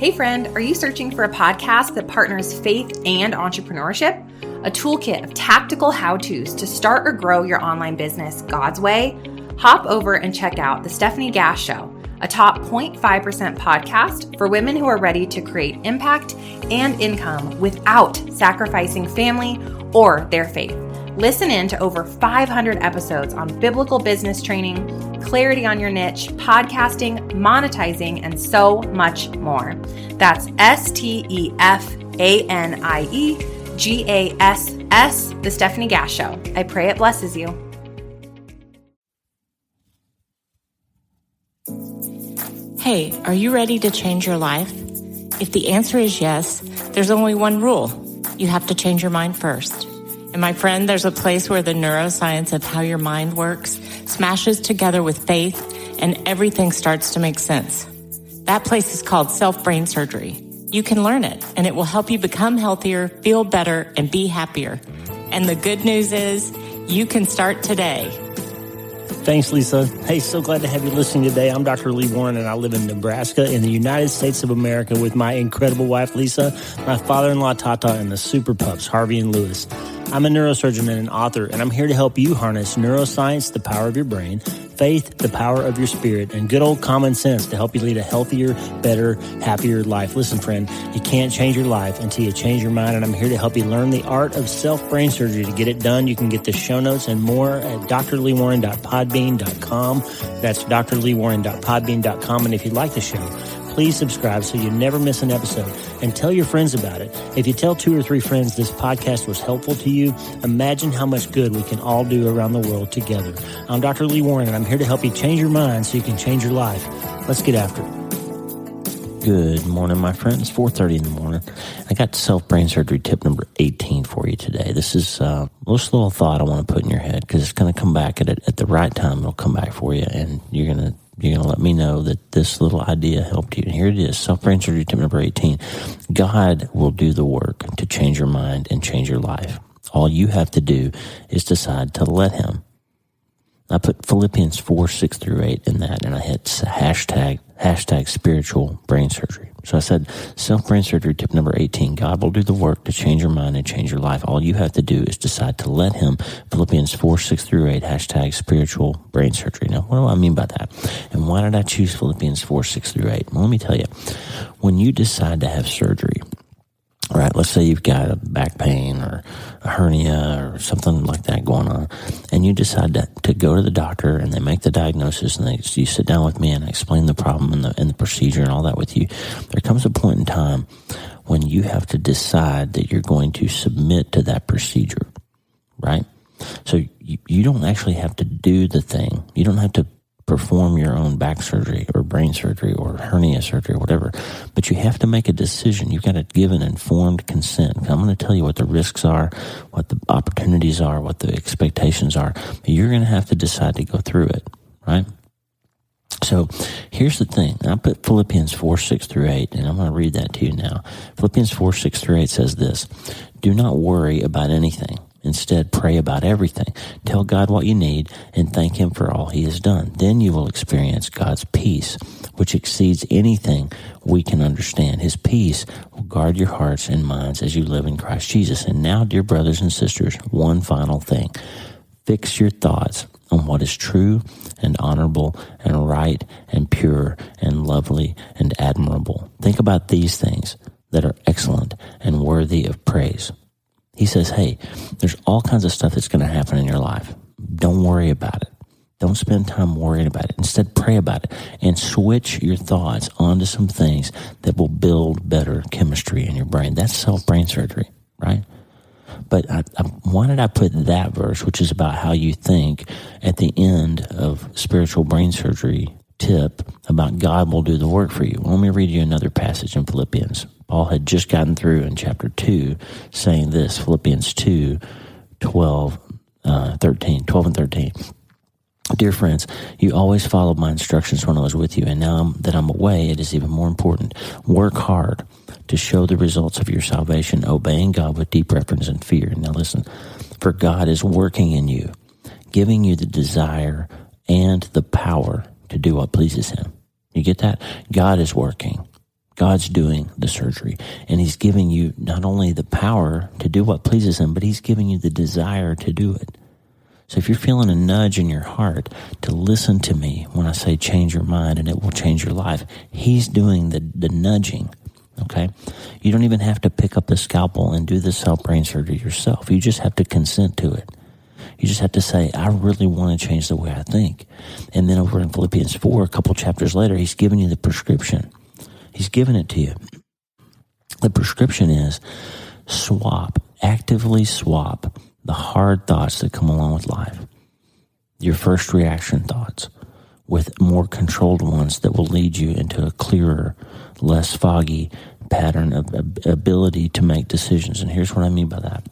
Hey friend, are you searching for a podcast that partners faith and entrepreneurship? A toolkit of tactical how-tos to start or grow your online business God's way? Hop over and check out The Stephanie Gass Show, a top 0.5% podcast for women who are ready to create impact and income without sacrificing family or their faith. Listen in to over 500 episodes on biblical business training, clarity on your niche, podcasting, monetizing, and so much more. That's STEPHANIEGASS, The Stephanie Gass Show. I pray it blesses you. Hey, are you ready to change your life? If the answer is yes, there's only one rule. You have to change your mind first. And my friend, there's a place where the neuroscience of how your mind works smashes together with faith and everything starts to make sense. That place is called self-brain surgery. You can learn it and it will help you become healthier, feel better, and be happier. And the good news is you can start today. Thanks, Lisa. Hey, so glad to have you listening today. I'm Dr. Lee Warren, and I live in Nebraska in the United States of America with my incredible wife, Lisa, my father-in-law, Tata, and the super pups, Harvey and Lewis. I'm a neurosurgeon and an author, and I'm here to help you harness neuroscience, the power of your brain, faith, the power of your spirit, and good old common sense to help you lead a healthier, better, happier life. Listen, friend, you can't change your life until you change your mind, and I'm here to help you learn the art of self-brain surgery. To get it done, you can get the show notes and more at drleewarren.podbean.com. That's drleewarren.podbean.com, and if you like the show, please subscribe so you never miss an episode, and tell your friends about it. If you tell 2 or 3 friends this podcast was helpful to you, imagine how much good we can all do around the world together. I'm Dr. Lee Warren, and I'm here to help you change your mind so you can change your life. Let's get after it. Good morning, my friends. 4:30 in the morning. I got self-brain surgery tip number 18 for you today. This is a little thought I want to put in your head because it's going to come back at the right time. It'll come back for you, and you're going to let me know that this little idea helped you. And here it is, self-brain surgery tip number 18. God will do the work to change your mind and change your life. All you have to do is decide to let him. I put Philippians 4:6-8 in that, and I hit hashtag spiritual brain surgery. So I said, self-brain surgery tip number 18, God will do the work to change your mind and change your life. All you have to do is decide to let him. Philippians 4:6-8, hashtag spiritual brain surgery. Now, what do I mean by that? And why did I choose Philippians 4:6-8? Well, let me tell you, when you decide to have surgery, all right, let's say you've got a back pain or a hernia or something like that going on, and you decide to go to the doctor, and they make the diagnosis, and you sit down with me, and I explain the problem and the procedure and all that with you. There comes a point in time when you have to decide that you're going to submit to that procedure, right? So you don't actually have to do the thing. You don't have to perform your own back surgery or brain surgery or hernia surgery or whatever, but you have to make a decision. You've got to give an informed consent. I'm going to tell you what the risks are, what the opportunities are, what the expectations are, but you're going to have to decide to go through it, right? So here's the thing. I put Philippians 4:6-8, and I'm going to read that to you now. Philippians 4:6-8 says this: do not worry about anything. Instead, pray about everything. Tell God what you need and thank him for all he has done. Then you will experience God's peace, which exceeds anything we can understand. His peace will guard your hearts and minds as you live in Christ Jesus. And now, dear brothers and sisters, one final thing. Fix your thoughts on what is true and honorable and right and pure and lovely and admirable. Think about these things that are excellent and worthy of praise. He says, hey, there's all kinds of stuff that's going to happen in your life. Don't worry about it. Don't spend time worrying about it. Instead, pray about it and switch your thoughts onto some things that will build better chemistry in your brain. That's self-brain surgery, right? But why did I put that verse, which is about how you think, at the end of spiritual brain surgery tip about God will do the work for you? Well, let me read you another passage in Philippians. Paul had just gotten through in chapter 2 saying this, Philippians 2:12 and 13. Dear friends, you always followed my instructions when I was with you, and now that I'm away, it is even more important. Work hard to show the results of your salvation, obeying God with deep reverence and fear. Now listen, for God is working in you, giving you the desire and the power to do what pleases him. You get that? God is working. God's doing the surgery, and he's giving you not only the power to do what pleases him, but he's giving you the desire to do it. So if you're feeling a nudge in your heart to listen to me when I say change your mind and it will change your life, he's doing the nudging, okay? You don't even have to pick up the scalpel and do the self-brain surgery yourself. You just have to consent to it. You just have to say, I really want to change the way I think. And then over in Philippians 4, a couple chapters later, he's giving you the prescription. He's giving it to you. The prescription is actively swap the hard thoughts that come along with life, your first reaction thoughts, with more controlled ones that will lead you into a clearer, less foggy pattern of ability to make decisions. And here's what I mean by that.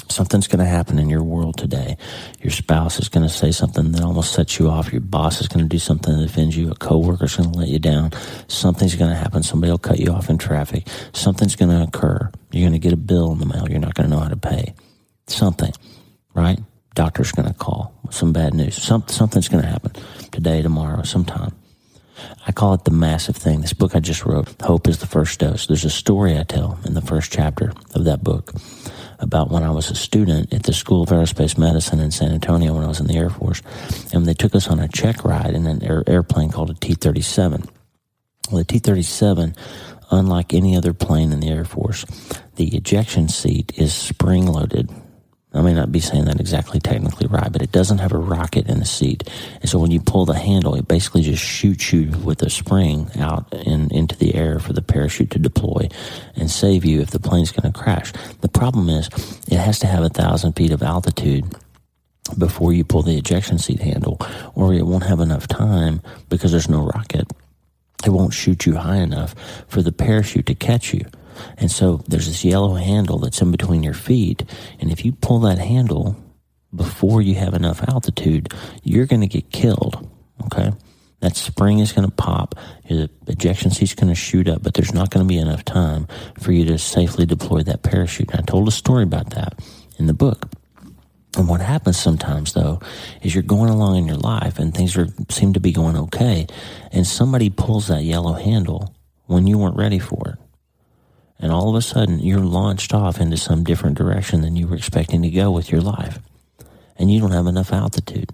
Something's going to happen in your world today. Your spouse is going to say something that almost sets you off. Your boss is going to do something that offends you. A coworker is going to let you down. Something's going to happen. Somebody will cut you off in traffic. Something's going to occur. You're going to get a bill in the mail you're not going to know how to pay. Something, right? Doctor's going to call with some bad news. Something's going to happen today, tomorrow, sometime. I call it the massive thing. This book I just wrote, Hope is the First Dose. There's a story I tell in the first chapter of that book about when I was a student at the School of Aerospace Medicine in San Antonio when I was in the Air Force. And they took us on a check ride in an airplane called a T-37. Well, the T-37, unlike any other plane in the Air Force, the ejection seat is spring-loaded. I may not be saying that exactly technically right, but it doesn't have a rocket in the seat. And so when you pull the handle, it basically just shoots you with a spring out into the air for the parachute to deploy and save you if the plane's going to crash. The problem is it has to have 1,000 feet of altitude before you pull the ejection seat handle, or it won't have enough time because there's no rocket. It won't shoot you high enough for the parachute to catch you. And so there's this yellow handle that's in between your feet, and if you pull that handle before you have enough altitude, you're going to get killed, okay? That spring is going to pop, the ejection seat's going to shoot up, but there's not going to be enough time for you to safely deploy that parachute. And I told a story about that in the book. And what happens sometimes, though, is you're going along in your life and things seem to be going okay, and somebody pulls that yellow handle when you weren't ready for it. And all of a sudden, you're launched off into some different direction than you were expecting to go with your life. And you don't have enough altitude.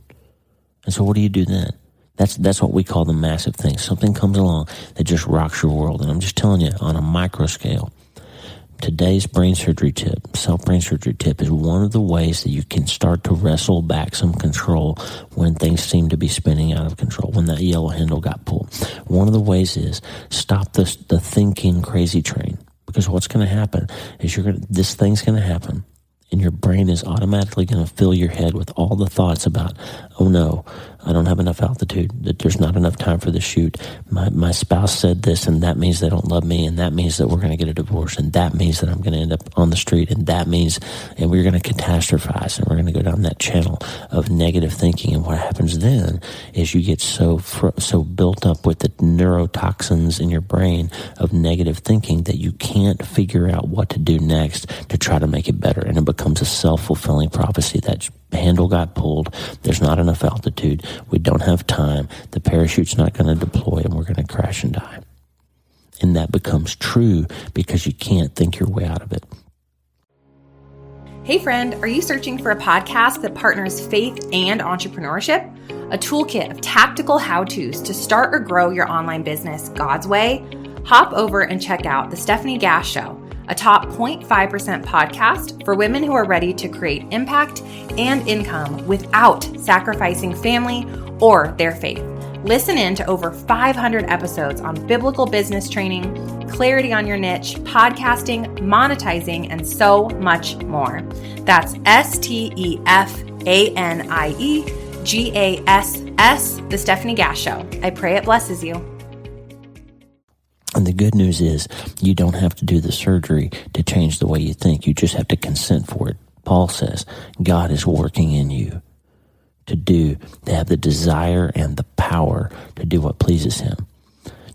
And so what do you do then? That's what we call the massive thing. Something comes along that just rocks your world. And I'm just telling you, on a micro scale, today's brain surgery tip, self-brain surgery tip, is one of the ways that you can start to wrestle back some control when things seem to be spinning out of control, when that yellow handle got pulled. One of the ways is stop the thinking crazy train. Because what's going to happen is this thing's going to happen, and your brain is automatically going to fill your head with all the thoughts about, oh no, I don't have enough altitude, that there's not enough time for the shoot. My spouse said this, and that means they don't love me, and that means that we're going to get a divorce, and that means that I'm going to end up on the street, and that means, and we're going to catastrophize, and we're going to go down that channel of negative thinking. And what happens then is you get so built up with the neurotoxins in your brain of negative thinking that you can't figure out what to do next to try to make it better. And it becomes a self-fulfilling prophecy. That handle got pulled. There's not enough altitude. We don't have time. The parachute's not going to deploy, and we're going to crash and die. And that becomes true because you can't think your way out of it. Hey friend, are you searching for a podcast that partners faith and entrepreneurship? A toolkit of tactical how-tos to start or grow your online business God's way? Hop over and check out The Stephanie Gass Show, a top 0.5% podcast for women who are ready to create impact and income without sacrificing family or their faith. Listen in to over 500 episodes on biblical business training, clarity on your niche, podcasting, monetizing, and so much more. That's STEFANIEGASS, The Stephanie Gass Show. I pray it blesses you. And the good news is you don't have to do the surgery to change the way you think. You just have to consent for it. Paul says God is working in you to have the desire and the power to do what pleases him.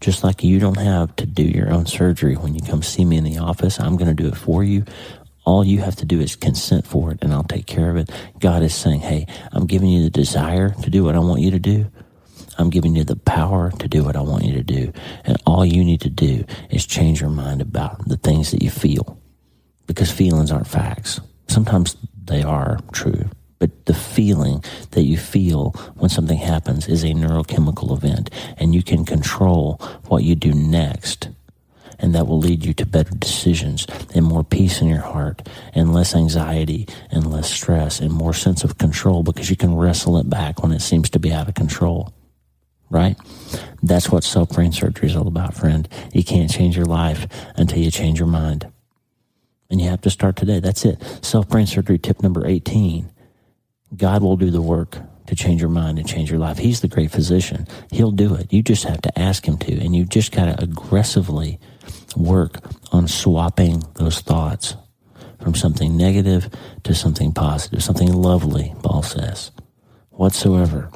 Just like you don't have to do your own surgery when you come see me in the office, I'm going to do it for you. All you have to do is consent for it, and I'll take care of it. God is saying, hey, I'm giving you the desire to do what I want you to do. I'm giving you the power to do what I want you to do. And all you need to do is change your mind about the things that you feel. Because feelings aren't facts. Sometimes they are true. But the feeling that you feel when something happens is a neurochemical event. And you can control what you do next. And that will lead you to better decisions and more peace in your heart and less anxiety and less stress and more sense of control, because you can wrestle it back when it seems to be out of control. Right? That's what self-brain surgery is all about, friend. You can't change your life until you change your mind. And you have to start today. That's it. Self-brain surgery tip number 18. God will do the work to change your mind and change your life. He's the great physician. He'll do it. You just have to ask him to. And you just got to aggressively work on swapping those thoughts from something negative to something positive, something lovely, Paul says. Whatsoever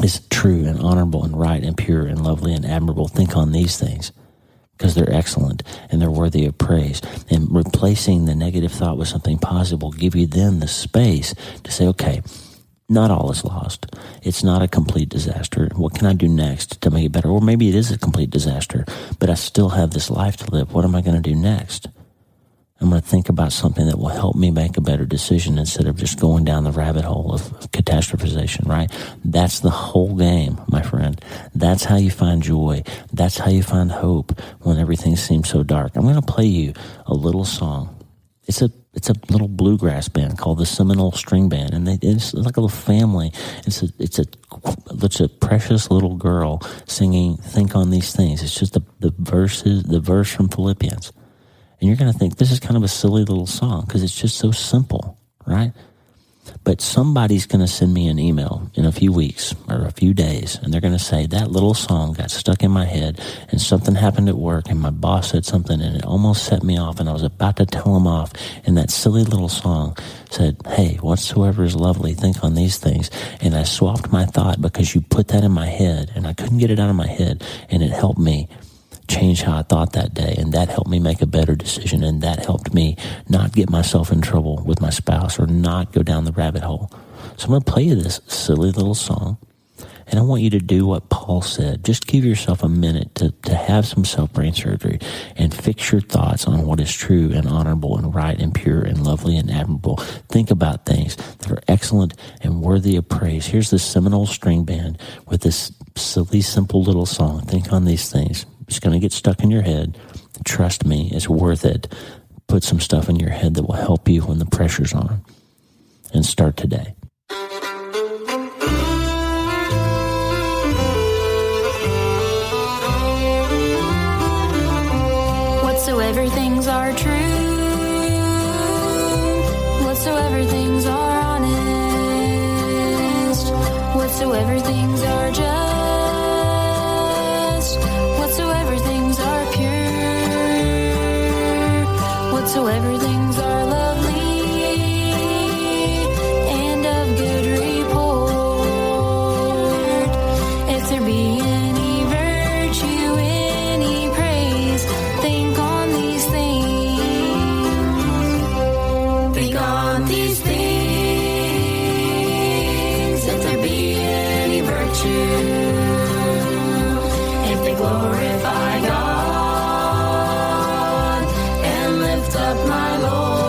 is true and honorable and right and pure and lovely and admirable, think on these things, because they're excellent and they're worthy of praise. And replacing the negative thought with something positive will give you then the space to say, okay, not all is lost. It's not a complete disaster. What can I do next to make it better? Or maybe it is a complete disaster, but I still have this life to live. What am I going to do next? I'm going to think about something that will help me make a better decision instead of just going down the rabbit hole of catastrophization, right? That's the whole game, my friend. That's how you find joy. That's how you find hope when everything seems so dark. I'm going to play you a little song. It's a little bluegrass band called the Seminole String Band, and it's like a little family. It's a precious little girl singing "Think on These Things." It's just the verse from Philippians, and you're going to think this is kind of a silly little song because it's just so simple, right? But somebody's going to send me an email in a few weeks or a few days, and they're going to say, that little song got stuck in my head, and something happened at work, and my boss said something, and it almost set me off, and I was about to tell him off, and that silly little song said, hey, whatsoever is lovely, think on these things. And I swapped my thought because you put that in my head, and I couldn't get it out of my head, and it helped me change how I thought that day, and that helped me make a better decision, and that helped me not get myself in trouble with my spouse or not go down the rabbit hole. So I'm going to play you this silly little song, and I want you to do what Paul said. Just give yourself a minute to have some self-brain surgery and fix your thoughts on what is true and honorable and right and pure and lovely and admirable. Think about things that are excellent and worthy of praise. Here's the Seminole String Band with this silly, simple little song. Think on these things. It's going to get stuck in your head. Trust me, it's worth it. Put some stuff in your head that will help you when the pressure's on. And start today. Whatsoever things are true, whatsoever things are honest, whatsoever things are just, whatsoever things are pure, whatsoever things are lovely and of good report, if there be any virtue, any praise, think on these things. Think on these things, if there be any virtue, if they glorify God and lift up my Lord.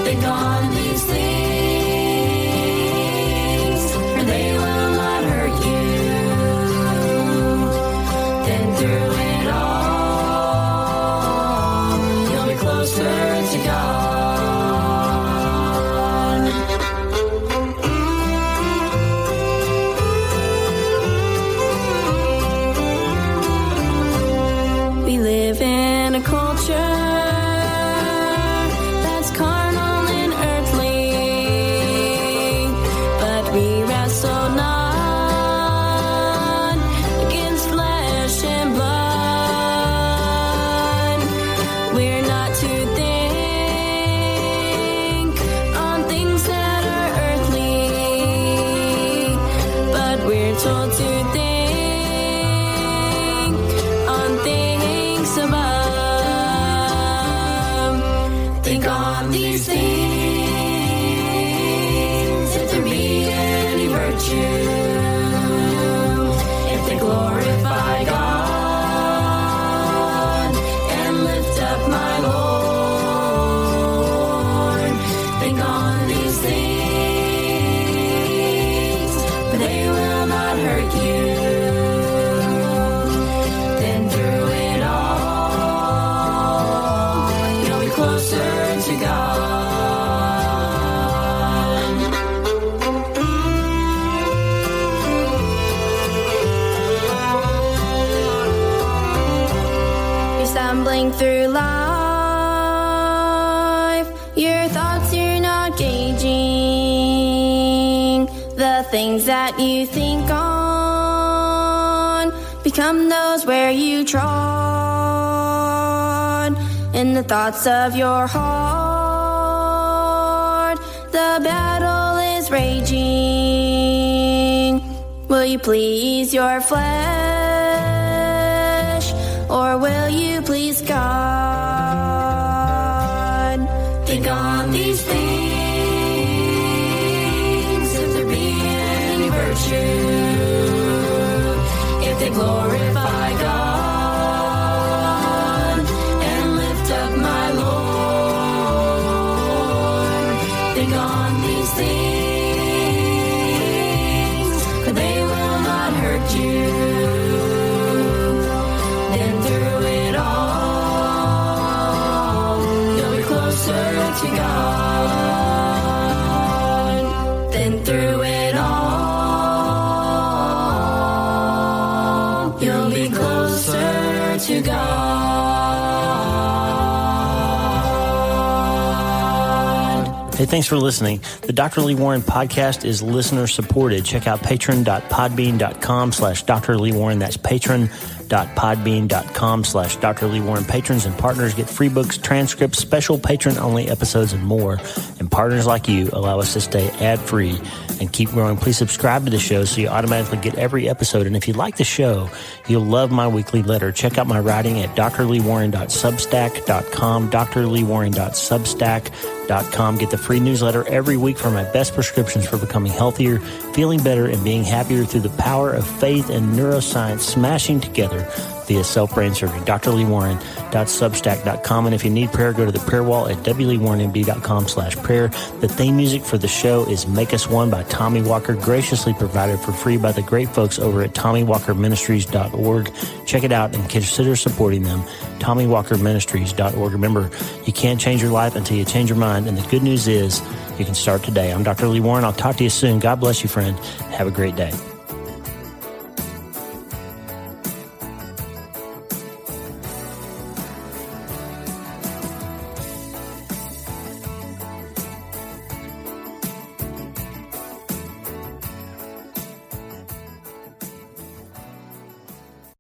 Think on these things, for they will not hurt you. Then through it all, you'll be closer to God. We live in a culture that's carnal and earthly, but we wrestle not against flesh and blood. stumbling through life, your thoughts you're not gauging. The things that you think on become those where you trod. In the thoughts of your heart, the battle is raging. Will you please your flesh, or will you please God? Think on these things, if there be any virtue, if they glorify God and lift up my Lord. Think on these things, for they will not hurt you. Then through it all, you'll be closer to God. Then through it all, you'll be closer to God. Hey, thanks for listening. The Dr. Lee Warren podcast is listener supported. Check out patron.podbean.com/Dr. Lee Warren. That's patron.podbean.com/Dr. Lee Warren. Patrons and partners get free books, transcripts, special patron-only episodes, and more. And partners like you allow us to stay ad-free and keep growing. Please subscribe to the show so you automatically get every episode. And if you like the show, you'll love my weekly letter. Check out my writing at drleewarren.substack.com, drleewarren.substack.com. Get the free newsletter every week for my best prescriptions for becoming healthier, feeling better, and being happier through the power of faith and neuroscience smashing together via self-brain surgery. drleewarren.substack.com. And if you need prayer, go to the prayer wall at wleewarrenmd.com/prayer. The theme music for the show is Make Us One by Tommy Walker, graciously provided for free by the great folks over at TommyWalkerMinistries.org. Check it out and consider supporting them. TommyWalkerMinistries.org. Remember, you can't change your life until you change your mind. And the good news is you can start today. I'm Dr. Lee Warren. I'll talk to you soon. God bless you, friend. Have a great day.